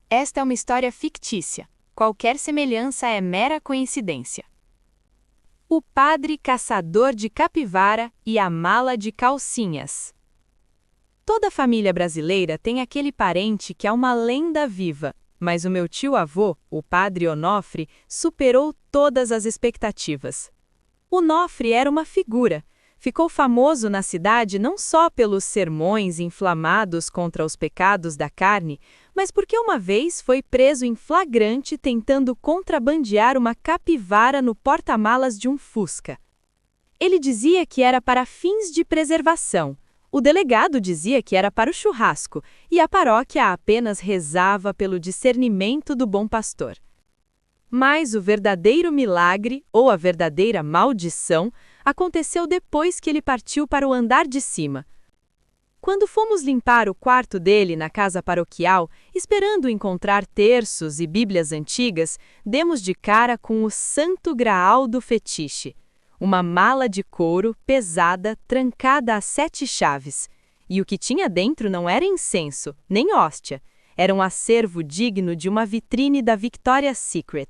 Esta é uma história fictícia. Qualquer semelhança é mera coincidência. O padre caçador de capivara e a mala de calcinhas. Toda família brasileira tem aquele parente que é uma lenda viva, mas o meu tio-avô, o padre Onofre, superou todas as expectativas. Onofre era uma figura. Ficou famoso na cidade não só pelos sermões inflamados contra os pecados da carne, mas porque uma vez foi preso em flagrante tentando contrabandear uma capivara no porta-malas de um Fusca. Ele dizia que era para fins de preservação. O delegado dizia que era para o churrasco, e a paróquia apenas rezava pelo discernimento do bom pastor. Mas o verdadeiro milagre, ou a verdadeira maldição, aconteceu depois que ele partiu para o andar de cima. Quando fomos limpar o quarto dele na casa paroquial, esperando encontrar terços e bíblias antigas, demos de cara com o santo graal do fetiche. Uma mala de couro pesada, trancada a 7 chaves. E o que tinha dentro não era incenso, nem hóstia. Era um acervo digno de uma vitrine da Victoria's Secret.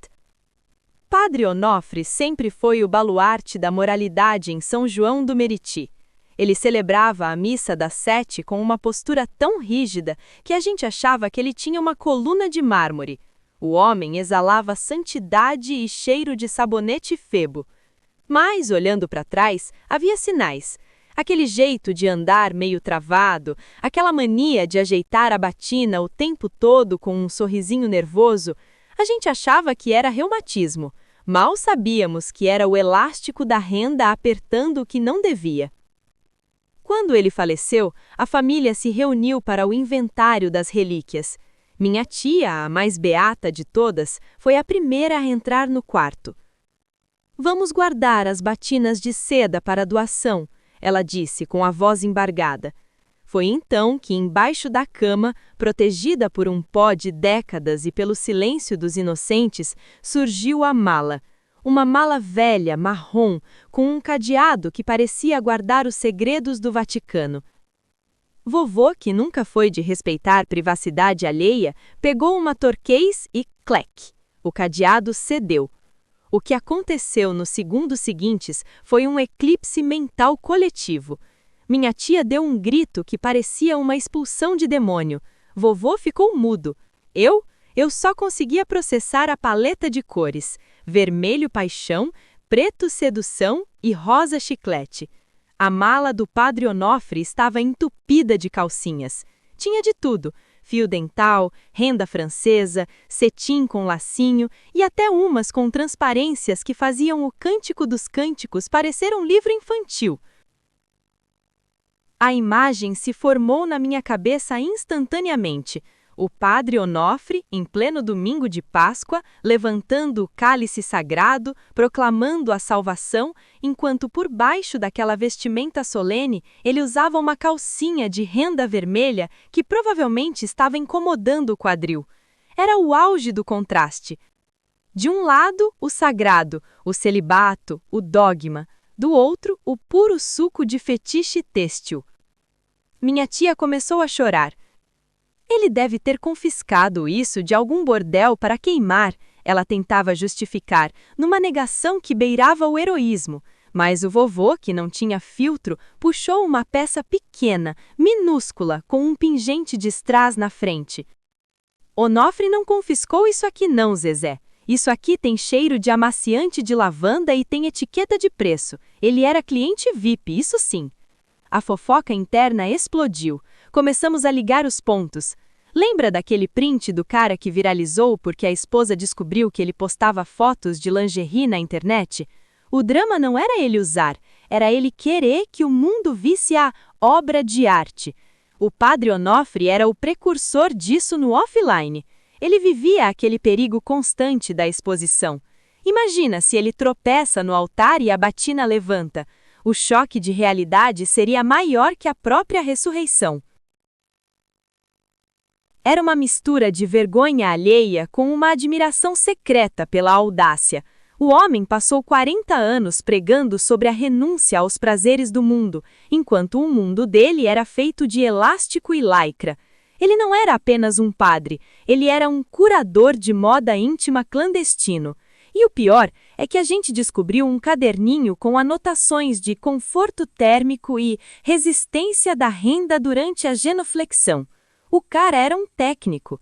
Padre Onofre sempre foi o baluarte da moralidade em São João do Meriti. Ele celebrava a missa das 7 com uma postura tão rígida que a gente achava que ele tinha uma coluna de mármore. O homem exalava santidade e cheiro de sabonete febo. Mas, olhando para trás, havia sinais. Aquele jeito de andar meio travado, aquela mania de ajeitar a batina o tempo todo com um sorrisinho nervoso, a gente achava que era reumatismo. Mal sabíamos que era o elástico da renda apertando o que não devia. Quando ele faleceu, a família se reuniu para o inventário das relíquias. Minha tia, a mais beata de todas, foi a primeira a entrar no quarto. "Vamos guardar as batinas de seda para doação", ela disse com a voz embargada. Foi então que, embaixo da cama, protegida por um pó de décadas e pelo silêncio dos inocentes, surgiu a mala. Uma mala velha, marrom, com um cadeado que parecia guardar os segredos do Vaticano. Vovô, que nunca foi de respeitar privacidade alheia, pegou uma torquês e clec! O cadeado cedeu. O que aconteceu nos segundos seguintes foi um eclipse mental coletivo. Minha tia deu um grito que parecia uma expulsão de demônio. Vovô ficou mudo. Eu só conseguia processar a paleta de cores: vermelho paixão, preto sedução e rosa chiclete. A mala do padre Onofre estava entupida de calcinhas. Tinha de tudo: fio dental, renda francesa, cetim com lacinho e até umas com transparências que faziam o Cântico dos Cânticos parecer um livro infantil. A imagem se formou na minha cabeça instantaneamente. O padre Onofre, em pleno domingo de Páscoa, levantando o cálice sagrado, proclamando a salvação, enquanto por baixo daquela vestimenta solene ele usava uma calcinha de renda vermelha que provavelmente estava incomodando o quadril. Era o auge do contraste. De um lado, o sagrado, o celibato, o dogma. Do outro, o puro suco de fetiche têxtil. Minha tia começou a chorar. "Ele deve ter confiscado isso de algum bordel para queimar", ela tentava justificar, numa negação que beirava o heroísmo. Mas o vovô, que não tinha filtro, puxou uma peça pequena, minúscula, com um pingente de strass na frente. "Onofre não confiscou isso aqui não, Zezé. Isso aqui tem cheiro de amaciante de lavanda e tem etiqueta de preço. Ele era cliente VIP, isso sim." A fofoca interna explodiu. Começamos a ligar os pontos. Lembra daquele print do cara que viralizou porque a esposa descobriu que ele postava fotos de lingerie na internet? O drama não era ele usar, era ele querer que o mundo visse a obra de arte. O padre Onofre era o precursor disso no offline. Ele vivia aquele perigo constante da exposição. Imagina se ele tropeça no altar e a batina levanta. O choque de realidade seria maior que a própria ressurreição. Era uma mistura de vergonha alheia com uma admiração secreta pela audácia. O homem passou 40 anos pregando sobre a renúncia aos prazeres do mundo, enquanto o mundo dele era feito de elástico e lycra. Ele não era apenas um padre, ele era um curador de moda íntima clandestino. E o pior é que a gente descobriu um caderninho com anotações de conforto térmico e resistência da renda durante a genuflexão. O cara era um técnico.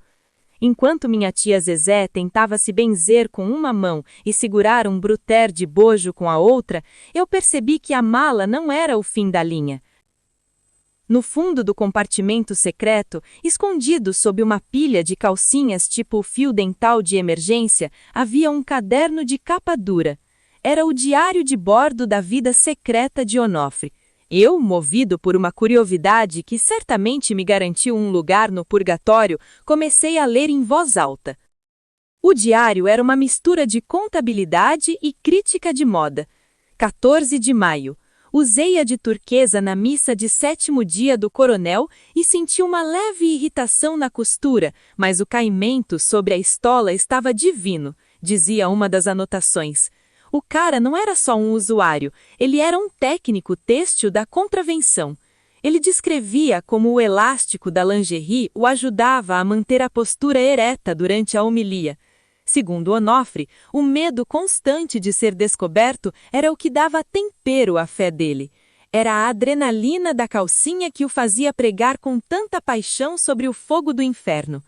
Enquanto minha tia Zezé tentava se benzer com uma mão e segurar um bruter de bojo com a outra, eu percebi que a mala não era o fim da linha. No fundo do compartimento secreto, escondido sob uma pilha de calcinhas tipo fio dental de emergência, havia um caderno de capa dura. Era o diário de bordo da vida secreta de Onofre. Eu, movido por uma curiosidade que certamente me garantiu um lugar no purgatório, comecei a ler em voz alta. O diário era uma mistura de contabilidade e crítica de moda. 14 de maio. Usei a de turquesa na missa de 7º dia do coronel e senti uma leve irritação na costura, mas o caimento sobre a estola estava divino, dizia uma das anotações. O cara não era só um usuário, ele era um técnico têxtil da contravenção. Ele descrevia como o elástico da lingerie o ajudava a manter a postura ereta durante a homilia. Segundo Onofre, o medo constante de ser descoberto era o que dava tempero à fé dele. Era a adrenalina da calcinha que o fazia pregar com tanta paixão sobre o fogo do inferno.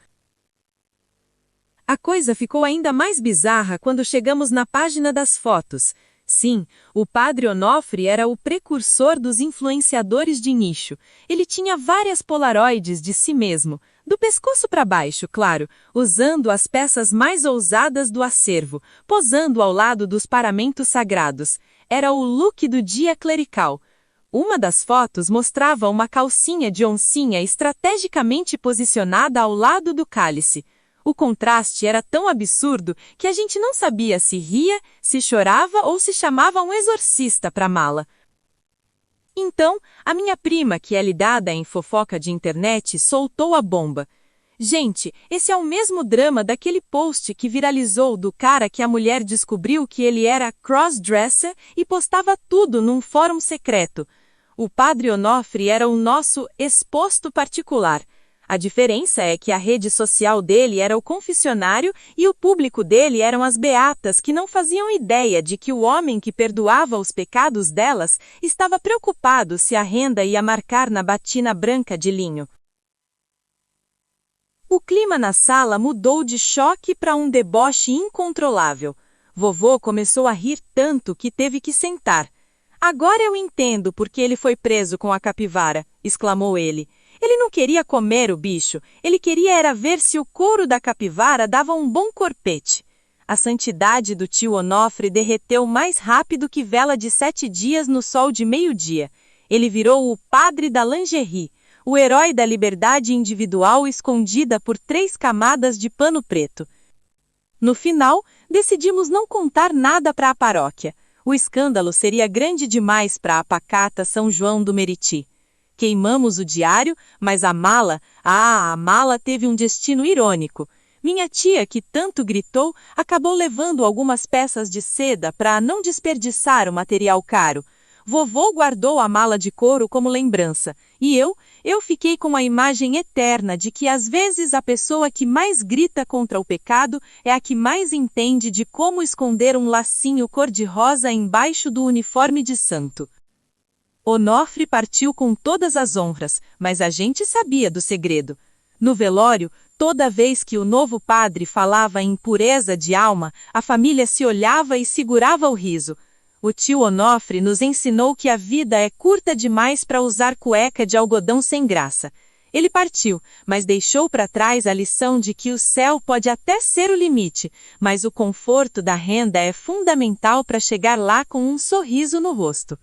A coisa ficou ainda mais bizarra quando chegamos na página das fotos. Sim, o padre Onofre era o precursor dos influenciadores de nicho. Ele tinha várias polaroides de si mesmo, do pescoço para baixo, claro, usando as peças mais ousadas do acervo, posando ao lado dos paramentos sagrados. Era o look do dia clerical. Uma das fotos mostrava uma calcinha de oncinha estrategicamente posicionada ao lado do cálice. O contraste era tão absurdo que a gente não sabia se ria, se chorava ou se chamava um exorcista para a mala. Então, a minha prima, que é lidada em fofoca de internet, soltou a bomba. Gente, esse é o mesmo drama daquele post que viralizou do cara que a mulher descobriu que ele era crossdresser e postava tudo num fórum secreto. O padre Onofre era o nosso exposto particular. A diferença é que a rede social dele era o confessionário e o público dele eram as beatas que não faziam ideia de que o homem que perdoava os pecados delas estava preocupado se a renda ia marcar na batina branca de linho. O clima na sala mudou de choque para um deboche incontrolável. Vovô começou a rir tanto que teve que sentar. "Agora eu entendo por que ele foi preso com a capivara", exclamou ele. Ele não queria comer o bicho, ele queria era ver se o couro da capivara dava um bom corpete. A santidade do tio Onofre derreteu mais rápido que vela de 7 dias no sol de meio-dia. Ele virou o padre da lingerie, o herói da liberdade individual escondida por 3 camadas de pano preto. No final, decidimos não contar nada para a paróquia. O escândalo seria grande demais para a pacata São João do Meriti. Queimamos o diário, mas a mala teve um destino irônico. Minha tia, que tanto gritou, acabou levando algumas peças de seda para não desperdiçar o material caro. Vovô guardou a mala de couro como lembrança, e eu fiquei com a imagem eterna de que às vezes a pessoa que mais grita contra o pecado é a que mais entende de como esconder um lacinho cor-de-rosa embaixo do uniforme de santo. Onofre partiu com todas as honras, mas a gente sabia do segredo. No velório, toda vez que o novo padre falava em pureza de alma, a família se olhava e segurava o riso. O tio Onofre nos ensinou que a vida é curta demais para usar cueca de algodão sem graça. Ele partiu, mas deixou para trás a lição de que o céu pode até ser o limite, mas o conforto da renda é fundamental para chegar lá com um sorriso no rosto.